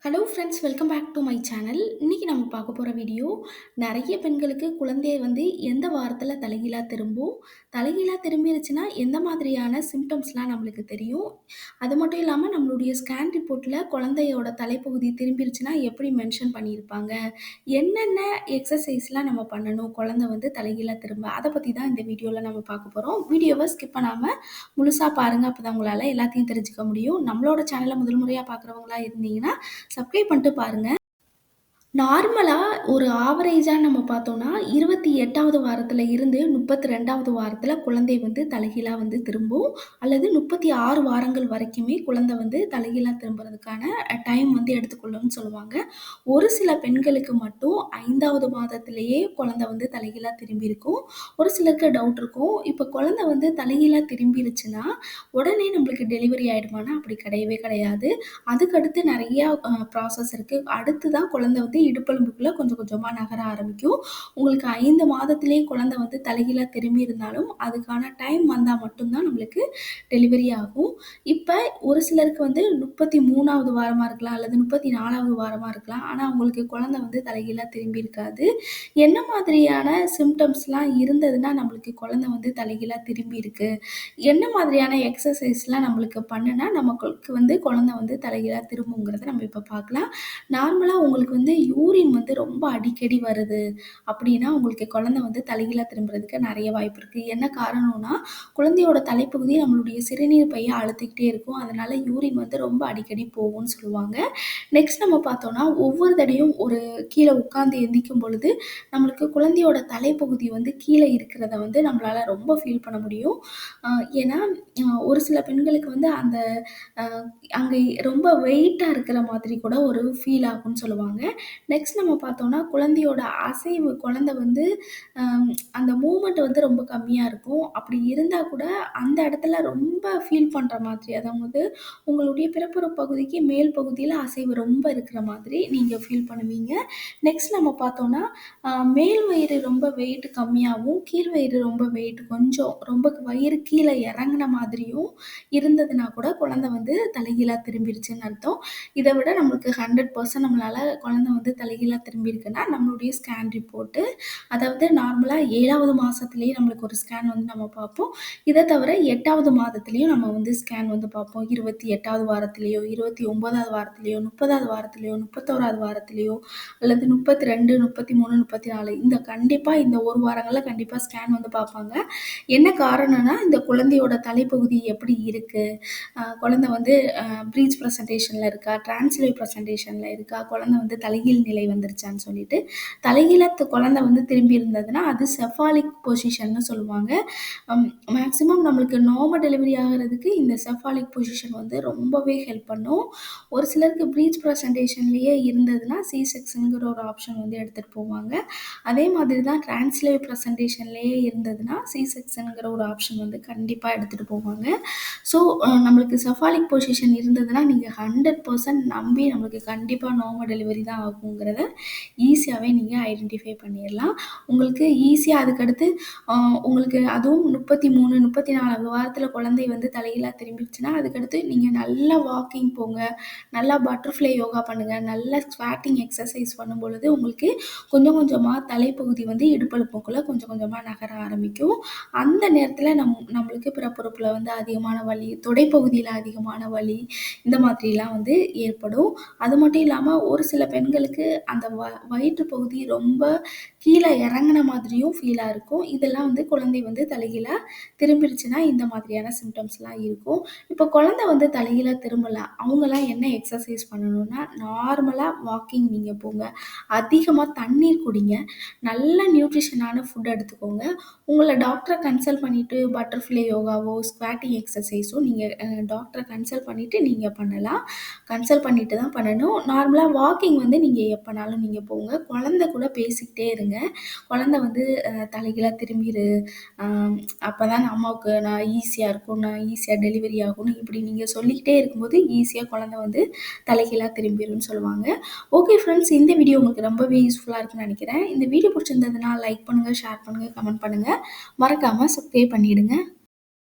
Hello friends, welcome back to my channel. இன்னைக்கு நம்ம பார்க்க போற வீடியோ, நெறைய பெண்களுக்கு குழந்தை எந்த வாரத்தில தலைகீழா திரும்பும்? தலைகீழா திரும்பிருச்சுன்னா, எந்த மாதிரியான சிம்ப்டம்ஸ்லாம் நம்மளுக்கு தெரியும்? அது மட்டும் இல்லாம நம்மளுடைய ஸ்கேன் ரிப்போர்ட்ல குழந்தையோட தலைப்பகுதி திரும்பிருச்சுன்னா, எப்படி மென்ஷன் பண்ணியிருப்பாங்க? என்னென்ன எக்ஸர்சைஸ்லாம் நம்ம பண்ணணும்? குழந்தை தலைகீழா திரும்ப. அத பத்தி தான் இந்த வீடியோல நம்ம பார்க்க போறோம். வீடியோவ ஸ்கிப் பண்ணாம முழுசா பாருங்க. அப்பதான் உங்களால எல்லாத்தையும் தெரிஞ்சுக்க முடியும். நம்மளோட சேனல முதல் முறையா பார்க்குறவங்களா இருந்தீங்கன்னா, சப்ஸ்கிரைப் பண்ணிட்டு பாருங்க. நார்மலா ஒரு ஆவரேஜா நம்ம பார்த்தோம்னா, 28வது வாரத்தில இருந்து 32வது வாரத்தில குழந்தை தலைகீழா திரும்பும். அல்லது 36 வாரங்கள் வரைக்குமே குழந்தை தலைகீழா திரும்புறதுக்கான டைம் எடுத்துக்கொள்ளும்னு சொல்லுவாங்க. ஒரு சில பெண்களுக்கு மட்டும் 5வது மாதத்திலேயே குழந்தை தலைகீழா திரும்பியிருக்கும். ஒரு சிலருக்கு டவுட் இருக்கும். இப்ப குழந்தை தலைகீழா திரும்பிருச்சுன்னா, உடனே நம்மளுக்கு டெலிவரி ஆயிடுமான்னா, அப்படி கிடையவே கிடையாது. அதுக்கடுத்து நெறையா ப்ராசஸ் இருக்கு. அடுத்து தான் குழந்தை இடுப்பெலும்புக்குள்ள கொஞ்சம் கொஞ்சமா நகர ஆரம்பிக்கும். உங்களுக்கு 5 மாதத்திலேயே குழந்தை தலைகீழா திரும்பி இருந்தாலும், அதுக்கான டைம் வந்தா மட்டும் தான் நம்மளுக்கு டெலிவரி ஆகும். இப்ப ஒரு சிலருக்கு 33வது வாரமா இருக்கலாம், அல்லது 34வது வாரமா இருக்கலாம். ஆனா, அவங்களுக்கு குழந்தை தலைகீழா திரும்பி இருக்காது. என்ன மாதிரியான சிம்ப்டம்ஸ்லாம் இருந்ததுன்னா, நம்மளுக்கு குழந்தை தலைகீழா திரும்பி இருக்கு? என்ன மாதிரியான எக்ஸர்சைஸ்லாம் நம்மளுக்கு பண்ணுனா, நமக்கு குழந்தை தலைகீழா திரும்புங்கிறத நம்ம இப்ப பார்க்கலாம். நார்மலா உங்களுக்கு யூரின் ரொம்ப அடிக்கடி வருது அப்படின்னா, உங்களுக்கு குழந்தை தலைகீழா திரும்புறதுக்கு நெறைய வாய்ப்பு இருக்கு. என்ன காரணம்னா, குழந்தையோட தலைப்பகுதி நம்மளுடைய சிறுநீர் பைய அழுத்திக்கிட்டே இருக்கும். அதனால யூரின் ரொம்ப அடிக்கடி போகும்னு சொல்லுவாங்க. நெக்ஸ்ட் நம்ம பார்த்தோம்னா, ஒவ்வொரு தடவையும் ஒரு கீழ உட்கார்ந்து எந்திரிக்கும் பொழுது, நம்மளுக்கு குழந்தையோட தலைப்பகுதி கீழ இருக்கிறத நம்மளால ரொம்ப ஃபீல் பண்ண முடியும். அ ஏன்னா, ஒரு சில பெண்களுக்கு அந்த அ அங்க ரொம்ப வெயிட்டா இருக்கிற மாதிரி கூட ஒரு ஃபீல் ஆகும்ன்னு சொல்லுவாங்க. நெக்ஸ்ட் நம்ம பார்த்தோம்னா, குழந்தையோட அசைவு குழந்தை அந்த மூவ்மெண்ட் ரொம்ப கம்மியா இருக்கும். அப்படி இருந்தா கூட அந்த இடத்துல ரொம்ப ஃபீல் பண்ற மாதிரி, அதாவது உங்களுடைய பிறப்புறு பகுதிக்கு மேல் பகுதியில அசைவு ரொம்ப இருக்கிற மாதிரி நீங்க ஃபீல் பண்ணுவீங்க. நெக்ஸ்ட் நம்ம பார்த்தோம்னா, மேல் வயிறு ரொம்ப வெயிட் கம்மியாவும், கீழ் வயிறு ரொம்ப வெயிட் கொஞ்சம் ரொம்ப வயிறு கீழ இறங்குன மாதிரியும் இருந்ததுனா கூட குழந்தை தலைகீழா திரும்பிருச்சுன்னு அர்த்தம். இத விட நம்மளுக்கு 100% நம்மளால குழந்தை தலைகீழா திரும்பியிருக்குன்னா, நம்மளுடைய ஸ்கேன் ரிப்போர்ட்டு, அதாவது நார்மலா 7வது மாசத்திலேயே நம்மளுக்கு ஒரு ஸ்கேன் நம்ம பார்ப்போம். இத தவிர 8வது மாதத்திலயும் நம்ம ஸ்கேன் பார்ப்போம். 28வது வாரத்திலயோ, 29வது வாரத்திலயோ, 30வது வாரத்திலயோ, 31வது வாரத்திலயோ, அல்லது 32, 33, 34 கண்டிப்பா இந்த 1 வாரங்கள்ல கண்டிப்பா ஸ்கேன் பார்ப்பாங்க. என்ன காரணம்னா, இந்த குழந்தையோட தலைப்பகுதி எப்படி இருக்கு? குழந்தை ப்ரீச் பிரசன்டேஷன்ல இருக்கா? டிரான்ஸ்லேவ் பிரசன்டேஷன்ல இருக்கா? குழந்தை தலைகீழ் நிலை வந்துருச்சான்னு சொல்லிட்டு, தலைகீழா குழந்தை திரும்பி இருந்ததுன்னா, அது செஃபாலிக் பொசிஷன்னு சொல்லுவாங்க. மேக்ஸிமம் நம்மளுக்கு நார்மல் டெலிவரி ஆகுறதுக்கு இந்த செஃபாலிக் பொசிஷன் ரொம்பவே ஹெல்ப் பண்ணும். ஒரு சிலருக்கு ப்ரீச் பிரசன்டேஷன்லயே இருந்ததுன்னா, சி செக்ஷன்ங்கிற ஒரு ஆப்ஷன் எடுத்துட்டு போவாங்க. அதே மாதிரி தான் டிரான்ஸ்லேவ் பிரசன்டேஷன்லயே இருந்ததுன்னா, சி செக்ஷன்ங்கிற ஒரு ஆப்ஷன் கண்டிப்பா எடுத்துட்டு போவாங்க. ஸோ, நம்மளுக்கு செஃபாலிக் பொசிஷன் இருந்ததுன்னா, நீங்க 100% நம்பி நம்மளுக்கு கண்டிப்பா நார்மல் டெலிவரி தான் ஆகுங்கிறத ஈஸியாவே நீங்க ஐடென்டிஃபை பண்ணிறலாம். உங்களுக்கு ஈஸியா அதுக்கடுத்து அ உங்களுக்கு அதுவும் 33, 34 வாரத்தில குழந்தை தலைகீழா திரும்பிடுச்சுன்னா, அதுக்கடுத்து நீங்க நல்லா வாக்கிங் போங்க, நல்லா பட்டர்ஃப்ளை யோகா பண்ணுங்க, நல்லா ஸ்குவாட்டிங் எக்ஸர்சைஸ் பண்ணும்பொழுது, உங்களுக்கு கொஞ்சம் கொஞ்சமா தலைப்பகுதி இடுப்பெலும்புக்குள்ள கொஞ்சம் கொஞ்சமா நகர ஆரம்பிக்கும். அந்த நேரத்தில நம்மளுக்கு பிறப்புறுப்புல அதிகமான வலி, தொடைப்பகுதியில அதிகமான வலி, இந்த மாதிரிலாம் ஏற்படும். அது மட்டும் இல்லாம ஒரு சில பெண்களுக்கு அந்த வயிற்று பகுதி ரொம்ப கீழ இறங்குன மாதிரியும் ஃபீலா இருக்கும். இதெல்லாம் குழந்தை தலைகீழா திரும்பிருச்சுன்னா, இந்த மாதிரியான சிம்ப்டம்ஸ்லாம் இருக்கும். இப்போ குழந்தை தலைகீழா திரும்பல. அவங்கலாம் என்ன எக்ஸர்சைஸ் பண்ணணும்னா, நார்மலா வாக்கிங் நீங்க போங்க. அதிகமா தண்ணீர் குடிங்க. நல்ல நியூட்ரிஷனான ஃபுட் எடுத்துக்கோங்க. உங்கள டாக்டர கன்சல்ட் பண்ணிட்டு பட்டர்ஃப்ளை யோகாவோ, ஸ்குவாட்டிங் எக்ஸர்சைஸோ நீங்க டாக்டர கன்சல்ட் பண்ணிட்டு நீங்க பண்ணலாம். கன்சல்ட் பண்ணிட்டு தான் பண்ணணும். நார்மலா வாக்கிங் நீங்க எப்பனாலும் நீங்க போங்க. குழந்தை கூட பேசிக்கிட்டே இருங்க. குழந்தை தலைகீழா திரும்பிரு, அ அப்பதான் அம்மாவுக்கு நான் ஈஸியா இருக்கும், நான் ஈஸியா டெலிவரி ஆகும்னு இப்படி நீங்க சொல்லிக்கிட்டே இருக்கும்போது, ஈஸியா குழந்தை தலைகீழா திரும்பிரும்னு சொல்லுவாங்க. ஓகே ஃப்ரெண்ட்ஸ், இந்த வீடியோ உங்களுக்கு ரொம்பவே யூஸ்ஃபுல்லா இருக்குன்னு நெனைக்கிறேன். இந்த வீடியோ பிடிச்சிருந்ததுன்னா லைக் பண்ணுங்க, ஷேர் பண்ணுங்க, கமெண்ட் பண்ணுங்க. மறக்காம சப்ஸ்கிரைப் பண்ணிடுங்க.